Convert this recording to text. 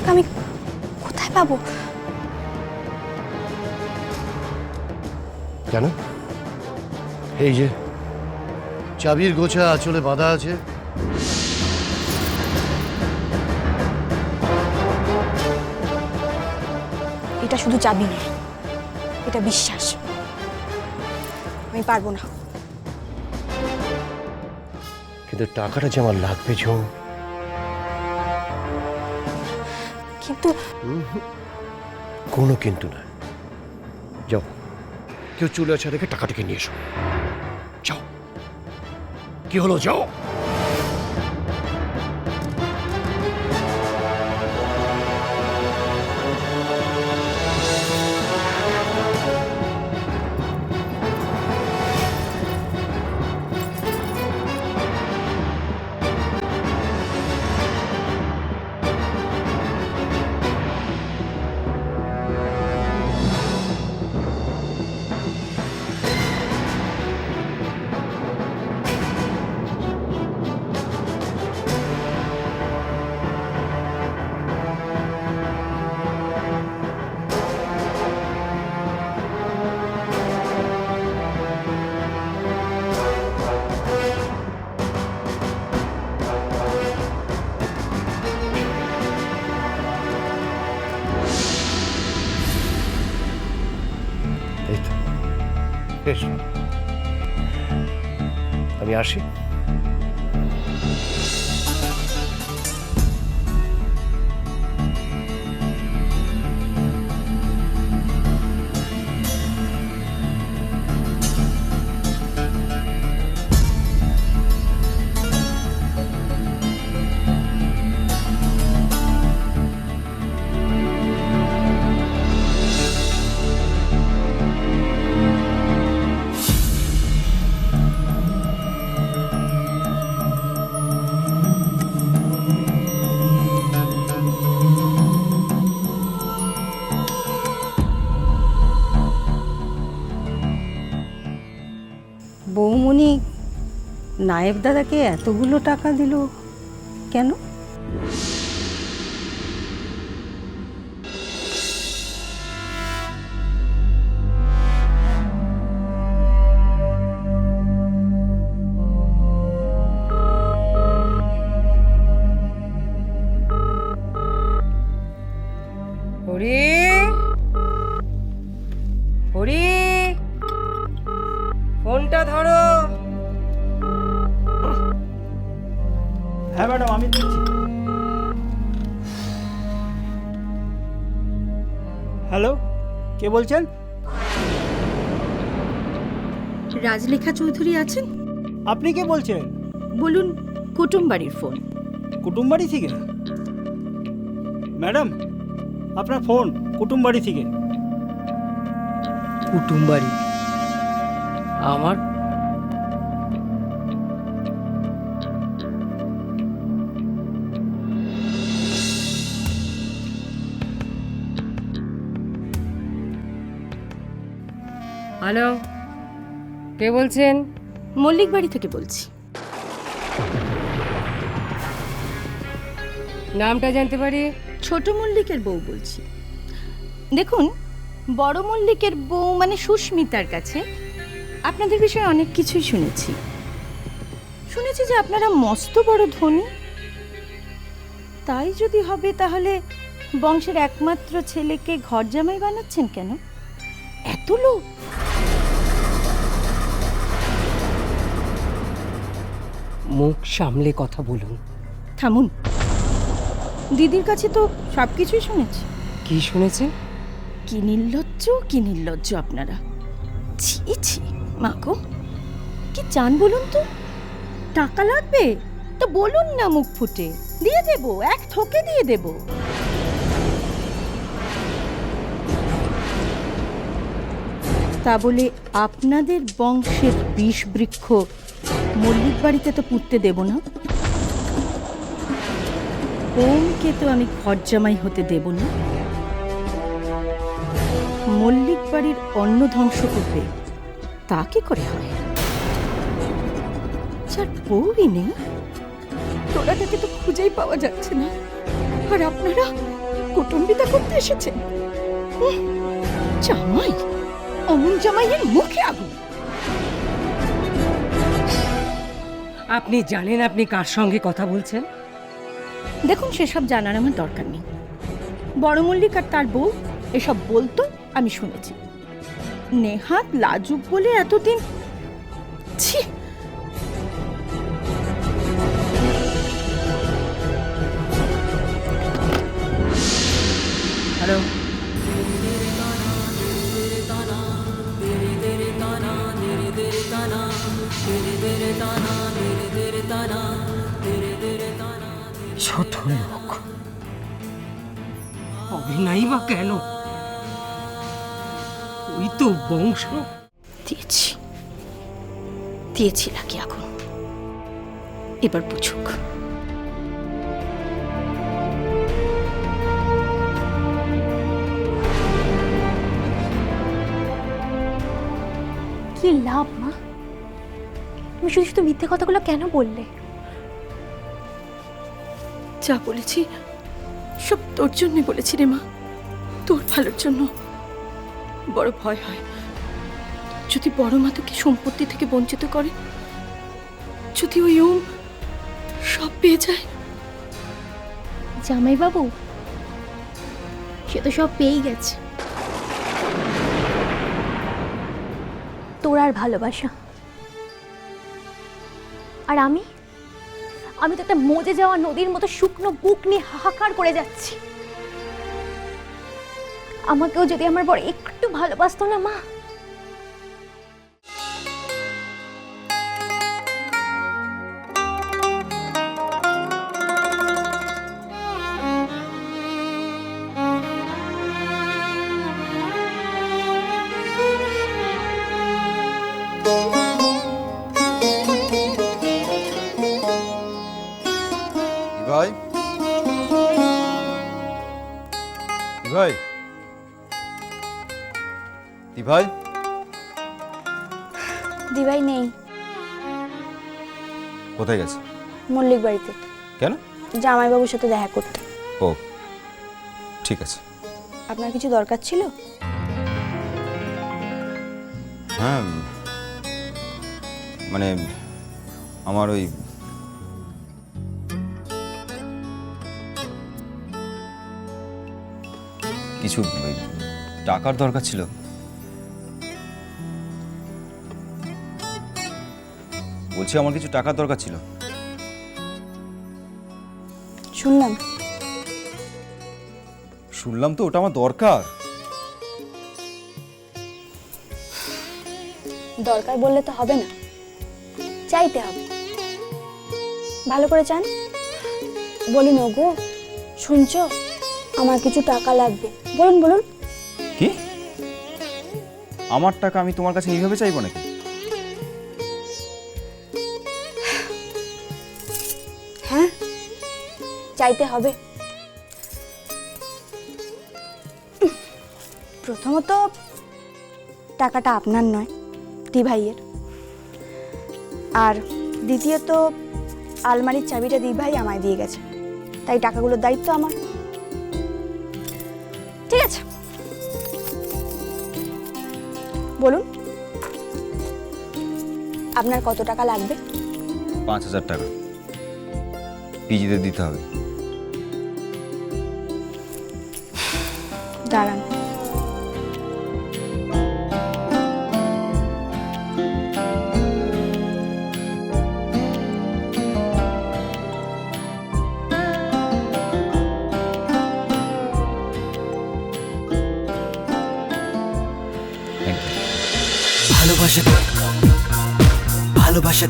টাকা আমি কোথায় পাবো? কেন? এই যে চাবির গোছা আঁচলে বাঁধা আছে। এটা শুধু চাবি নয়, এটা বিশ্বাস। আমি পারবো না। কিন্তু টাকাটা যে আমার লাগবে ঝুম। কিন্তু কোনো কিন্তু না। যাও, কেউ চলে আসা রেখে টাকাটাকে নিয়ে এসো। যাও। কি হলো? যাও। এই তো, বেশ। আমি আসি। বৌমণি নায়েব দাদাকে এতগুলো টাকা দিল কেন? হরি, হরি, ফোনটা ধরো। হ্যাঁ ম্যাডাম, আমি দিচ্ছি। হ্যালো, কে বলছেন? রাজলেখা চৌধুরী আছেন? আপনি কে বলছেন? বলুন, কুটুমবাড়ির ফোন। কুটুমবাড়ি থেকে? ম্যাডাম, আপনার ফোন কুটুমবাড়ি থেকে। কুটুমবাড়ি? আমার হ্যালো, কে বলছেন? মল্লিক বাড়ি থেকে বলছি। নামটা জানতে পারি? ছোট মল্লিকের বউ বলছি। দেখুন, বড় মল্লিকের বউ মানে সুস্মিতার কাছে আপনাদের বিষয়ে অনেক কিছুই শুনেছি। শুনেছি যে আপনারা মস্ত বড় ধনী। তাই যদি হবে তাহলে বংশের একমাত্র ছেলেকে ঘর জামাই বানাচ্ছেন কেন? এত লোক? মুখ সামলে কথা বলুন। থামুন, দিদির কাছে তো সব কিছুই শুনেছি। কি শুনেছেন? কি নির্লজ্জ আপনারা! ছি ছি, মাগো, কি চান বলুন তো? টাকা লাগবে তো বলুন না, মুখ ফুটে দিয়ে দেব, এক থোকে দিয়ে দেব। তা বলে আপনাদের বংশের বিষ বৃক্ষ মল্লিক বাড়িতে তো পুঁততে দেব না। ওমকে তো আমি ঘর জামাই হতে দেব না। মল্লিক বাড়ির অন্ন ধ্বংস করবে তা কি করে হয়? যার বউই নেই, তোরাটাকে তো খুঁজেই পাওয়া যাচ্ছে না। আর আপনারা কুটুম্বিতা করতে এসেছেন? জামাই, অমন জামাইয়ের মুখে আগুন। আপনি জানেন আপনি কার সঙ্গে কথা বলছেন? দেখুন, সেসব জানার আমার দরকার নেই। বড় মল্লিক আর তার বউ এসব বলতো, আমি শুনেছি। নেহাত লাজুক বলে এতদিন, ছি। হ্যালো, ছোট লোক, অভিনয় বা কেন? ওই তো বংশ। দিয়েছি নাকি এখন? এবার বুঝুক। কি লাভ মা? তুমি শুধু শুধু মিথ্যে কথাগুলো কেন বললে? যা বলেছি সব তোর জন্যই বলেছি রে মা, তোর ভালোর জন্য। বড় ভয় হয় যদি বড় মা তোকে সম্পত্তি থেকে বঞ্চিত করে, যদি ওই ওম সব পেয়ে যায়। জামাইবাবু, সে তো সব পেয়েই গেছে। তোর আর ভালোবাসা, আর আমি তো একটা মজে যাওয়া নদীর মতো শুকনো বুক নিয়ে হাহাকার করে যাচ্ছি। আমাকেও যদি আমার বড় একটু ভালোবাসতো না মা। ভাই, ভাই, ভাই, দিভাই নেই, কোথায় গেছে? মল্লিক বাড়িতে। কেন? জামাইবাবুর সাথে দেখা করতে। ও, ঠিক আছে। আপনার কিছু দরকার ছিল? হ্যাঁ, মানে আমার ওই কিছু টাকার দরকার ছিল। বলছি আমার কিছু টাকার দরকার ছিল। শুনলাম তো, ওটা আমার দরকার। দরকার বললে তো হবে না, চাইতে হবে। ভালো করে চান। বলুন ওগো, শুনছো? আমার কিছু টাকা লাগবে। বলুন বলুন। কি? আমার টাকা আমি তোমার কাছে এইভাবে চাইবো নাকি? হ্যাঁ, চাইতে হবে। প্রথমত টাকাটা আপনার নয়, দিভাইয়ের। আর দ্বিতীয়ত আলমারির চাবিটা দিভাই আমায় দিয়ে গেছে, তাই টাকাগুলোর দায়িত্ব আমার। ঠিক আছে, বলুন আপনার কত টাকা লাগবে? 5,000 টাকা পিজিতে দিতে হবে। দাঁড়ান। ভালোবাসা